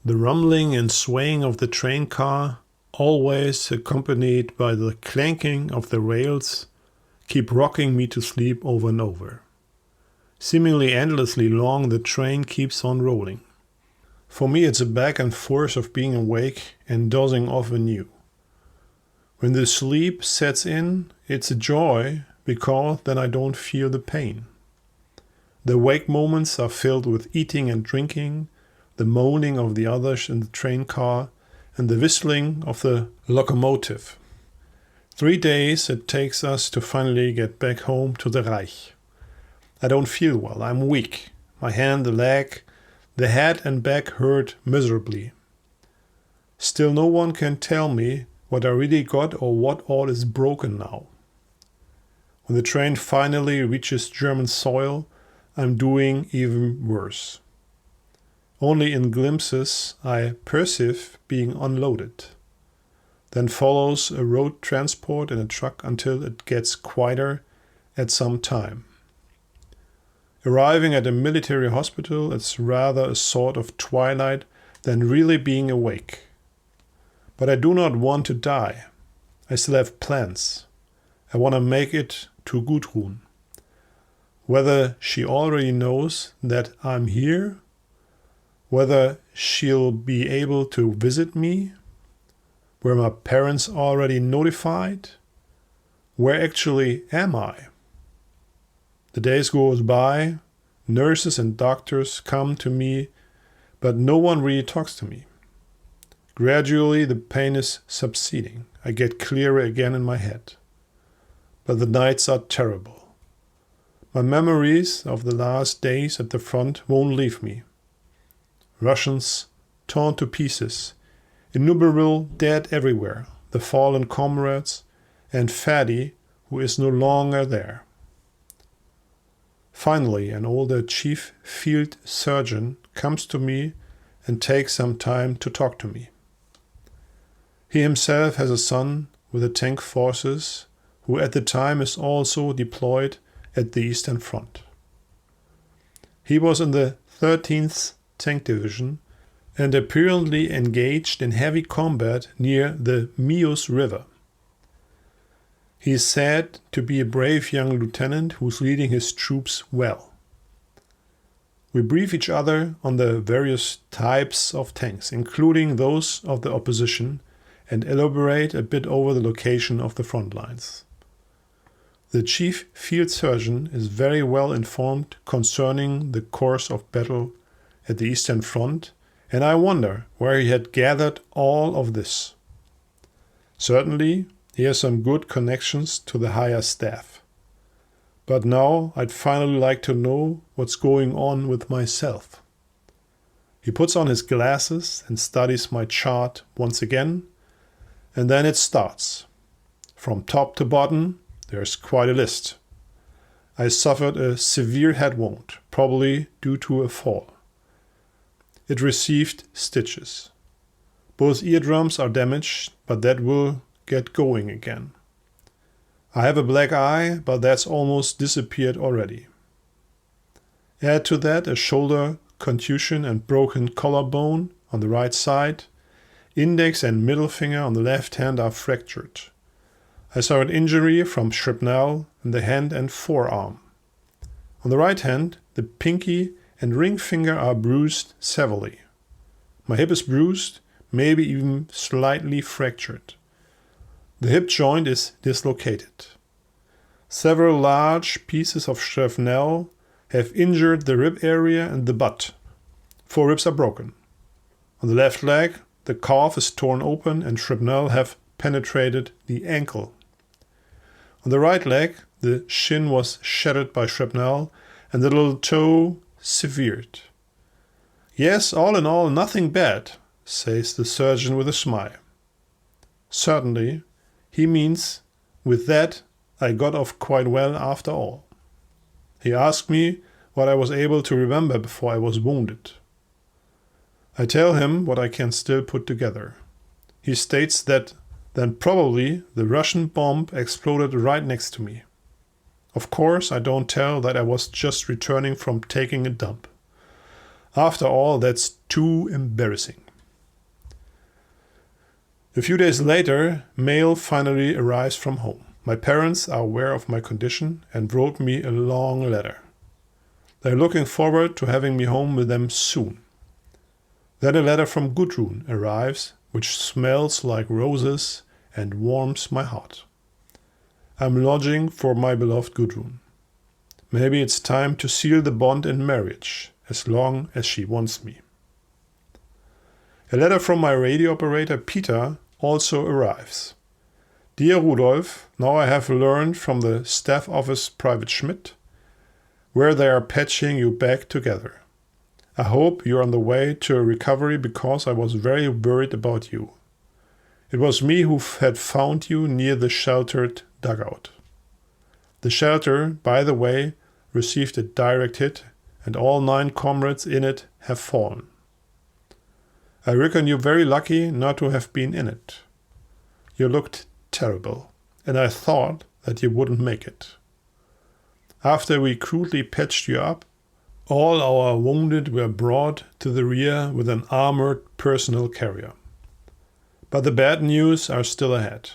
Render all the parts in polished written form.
The rumbling and swaying of the train car, always accompanied by the clanking of the rails, keep rocking me to sleep over and over. Seemingly endlessly long, the train keeps on rolling. For me, it's a back and forth of being awake and dozing off anew. When the sleep sets in, it's a joy because then I don't feel the pain. The awake moments are filled with eating and drinking, the moaning of the others in the train car, and the whistling of the locomotive. 3 days it takes us to finally get back home to the Reich. I don't feel well, I'm weak. My hand, the leg, the head and back hurt miserably. Still no one can tell me what I really got or what all is broken now. When the train finally reaches German soil, I'm doing even worse. Only in glimpses I perceive being unloaded. Then follows a road transport in a truck until it gets quieter at some time. Arriving at a military hospital, it's rather a sort of twilight than really being awake. But I do not want to die. I still have plans. I want to make it to Gudrun. Whether she already knows that I'm here, whether she'll be able to visit me, were my parents already notified? Where actually am I? The days goes by, nurses and doctors come to me, but no one really talks to me. Gradually the pain is subsiding. I get clearer again in my head. But the nights are terrible. My memories of the last days at the front won't leave me. Russians torn to pieces, innumerable dead everywhere, the fallen comrades, and Fadi, who is no longer there. Finally, an older chief field surgeon comes to me and takes some time to talk to me. He himself has a son with the tank forces, who at the time is also deployed at the Eastern Front. He was in the 13th Tank Division and apparently engaged in heavy combat near the Mius River. He is said to be a brave young lieutenant who's leading his troops well. We brief each other on the various types of tanks, including those of the opposition, and elaborate a bit over the location of the front lines. The chief field surgeon is very well informed concerning the course of battle at the Eastern Front, and I wonder where he had gathered all of this. Certainly, he has some good connections to the higher staff. But now I'd finally like to know what's going on with myself. He puts on his glasses and studies my chart once again, and then it starts. From top to bottom, there's quite a list. I suffered a severe head wound, probably due to a fall. It received stitches. Both eardrums are damaged, but that will get going again. I have a black eye, but that's almost disappeared already. Add to that a shoulder contusion and broken collarbone on the right side. Index and middle finger on the left hand are fractured. I suffered injury from shrapnel in the hand and forearm. On the right hand, the pinky and ring finger are bruised severely. My hip is bruised, maybe even slightly fractured. The hip joint is dislocated. Several large pieces of shrapnel have injured the rib area and the butt. 4 ribs are broken. On the left leg, the calf is torn open and shrapnel have penetrated the ankle. On the right leg, the shin was shattered by shrapnel and the little toe severed. Yes, all in all, nothing bad, says the surgeon with a smile. Certainly, he means with that I got off quite well after all. He asked me what I was able to remember before I was wounded. I tell him what I can still put together. He states that then probably the Russian bomb exploded right next to me. Of course, I don't tell that I was just returning from taking a dump. After all, that's too embarrassing. A few days later, mail finally arrives from home. My parents are aware of my condition and wrote me a long letter. They're looking forward to having me home with them soon. Then a letter from Gudrun arrives, which smells like roses and warms my heart. I'm lodging for my beloved Gudrun. Maybe it's time to seal the bond in marriage, as long as she wants me. A letter from my radio operator Peter also arrives. Dear Rudolf, now I have learned from the staff office Private Schmidt where they are patching you back together. I hope you're on the way to a recovery because I was very worried about you. It was me who had found you near the sheltered dugout. The shelter, by the way, received a direct hit and all 9 comrades in it have fallen. I reckon you're very lucky not to have been in it. You looked terrible, and I thought that you wouldn't make it. After we crudely patched you up, all our wounded were brought to the rear with an armored personnel carrier. But the bad news are still ahead.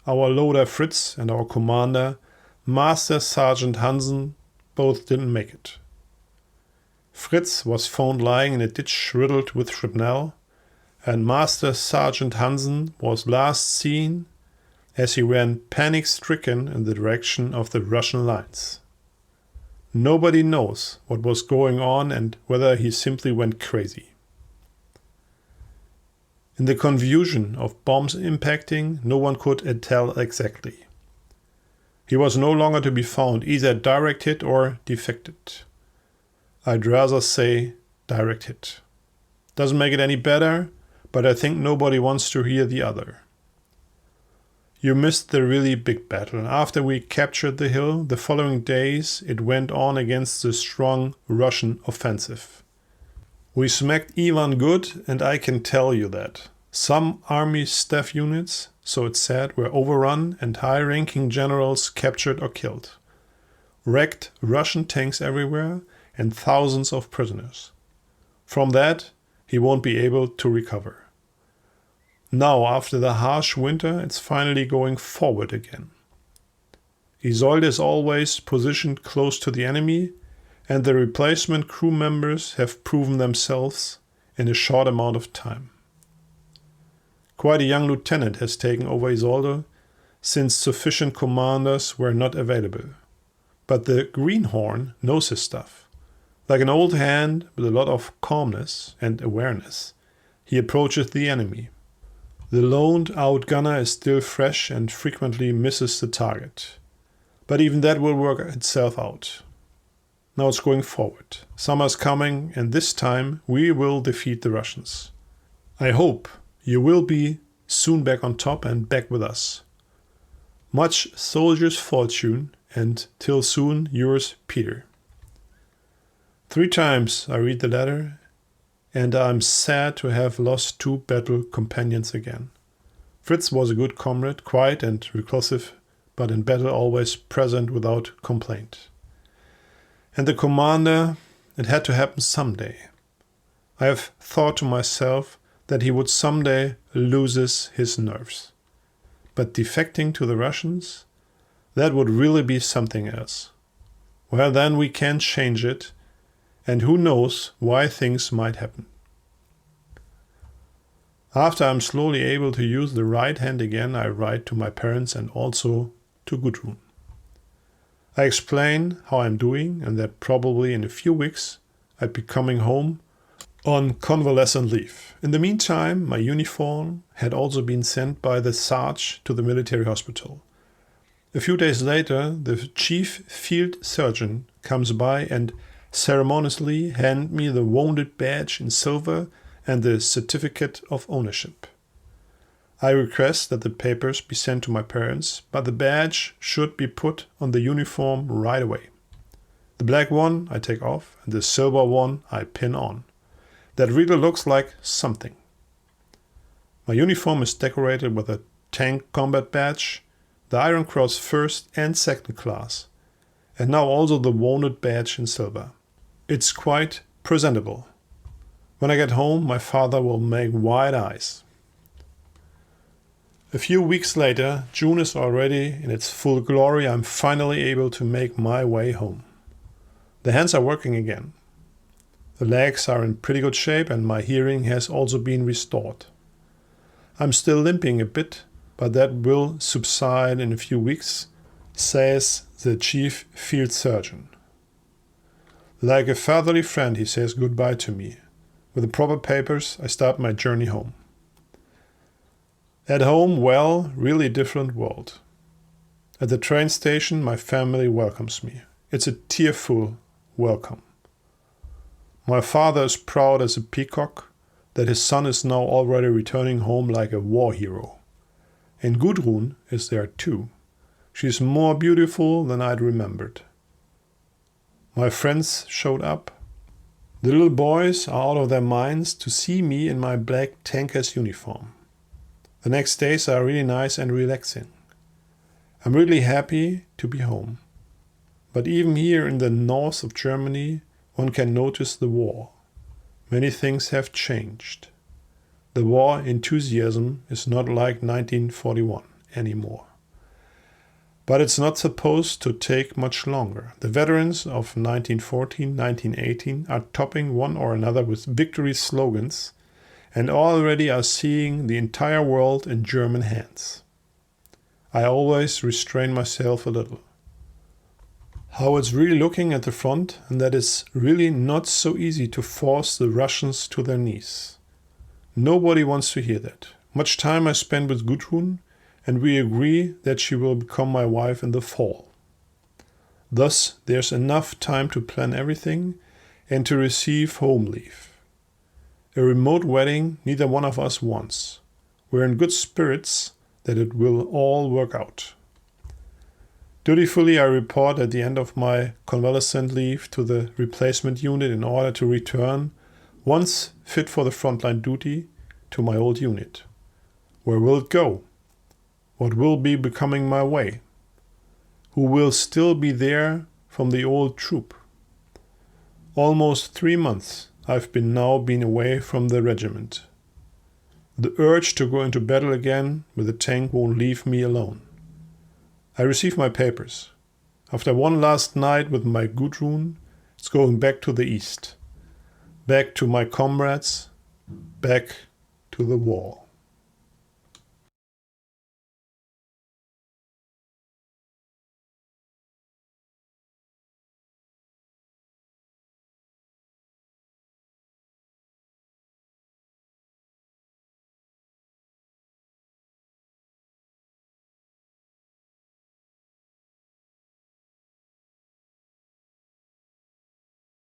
Our loader Fritz and our commander, Master Sergeant Hansen, both didn't make it. Fritz was found lying in a ditch riddled with shrapnel, and Master Sergeant Hansen was last seen as he ran panic-stricken in the direction of the Russian lines. Nobody knows what was going on and whether he simply went crazy. In the confusion of bombs impacting, no one could tell exactly. He was no longer to be found, either direct hit or defected. I'd rather say direct hit. Doesn't make it any better, but I think nobody wants to hear the other. You missed the really big battle. After we captured the hill, the following days it went on against the strong Russian offensive. We smacked Ivan good, and I can tell you that. Some army staff units, so it's said, were overrun and high-ranking generals captured or killed. Wrecked Russian tanks everywhere and thousands of prisoners. From that, he won't be able to recover. Now, after the harsh winter, it's finally going forward again. Isolde is always positioned close to the enemy, and the replacement crew members have proven themselves in a short amount of time. Quite a young lieutenant has taken over Isolde, since sufficient commanders were not available. But the greenhorn knows his stuff. Like an old hand with a lot of calmness and awareness, he approaches the enemy. The loaned out gunner is still fresh and frequently misses the target. But even that will work itself out. Now it's going forward. Summer's coming, and this time we will defeat the Russians. I hope you will be soon back on top and back with us. Much soldier's fortune, and till soon, yours, Peter. 3 times I read the letter, and I'm sad to have lost 2 battle companions again. Fritz was a good comrade, quiet and reclusive, but in battle always present without complaint. And the commander, it had to happen someday. I have thought to myself that he would someday lose his nerves. But defecting to the Russians, that would really be something else. Well, then we can change it, and who knows why things might happen. After I'm slowly able to use the right hand again, I write to my parents and also to Gudrun. I explain how I'm doing and that probably in a few weeks I'd be coming home on convalescent leave. In the meantime, my uniform had also been sent by the Sarge to the military hospital. A few days later, the chief field surgeon comes by and ceremoniously hand me the wounded badge in silver and the certificate of ownership. I request that the papers be sent to my parents, but the badge should be put on the uniform right away. The black one I take off and the silver one I pin on. That really looks like something. My uniform is decorated with a tank combat badge, the Iron Cross 1st and 2nd class, and now also the wounded badge in silver. It's quite presentable. When I get home, my father will make wide eyes. A few weeks later, June is already in its full glory. I'm finally able to make my way home. The hands are working again. The legs are in pretty good shape and my hearing has also been restored. I'm still limping a bit, but that will subside in a few weeks, says the chief field surgeon. Like a fatherly friend, he says goodbye to me. With the proper papers, I start my journey home. At home, well, really different world. At the train station, my family welcomes me. It's a tearful welcome. My father is proud as a peacock that his son is now already returning home like a war hero. And Gudrun is there too. She is more beautiful than I'd remembered. My friends showed up. The little boys are out of their minds to see me in my black tanker's uniform. The next days are really nice and relaxing. I'm really happy to be home. But even here in the north of Germany, one can notice the war. Many things have changed. The war enthusiasm is not like 1941 anymore. But it's not supposed to take much longer. The veterans of 1914, 1918 are topping one or another with victory slogans and already are seeing the entire world in German hands. I always restrain myself a little. How it's really looking at the front, and that it's really not so easy to force the Russians to their knees. Nobody wants to hear that. Much time I spend with Gudrun, and we agree that she will become my wife in the fall. Thus, there's enough time to plan everything and to receive home leave. A remote wedding neither one of us wants. We're in good spirits that it will all work out. Dutifully, I report at the end of my convalescent leave to the replacement unit in order to return, once fit for the frontline duty, to my old unit. Where will it go? What will be becoming my way? Who will still be there from the old troop? Almost 3 months I've been away from the regiment. The urge to go into battle again with the tank won't leave me alone. I receive my papers. After one last night with my Gudrun, it's going back to the east. Back to my comrades. Back to the wall.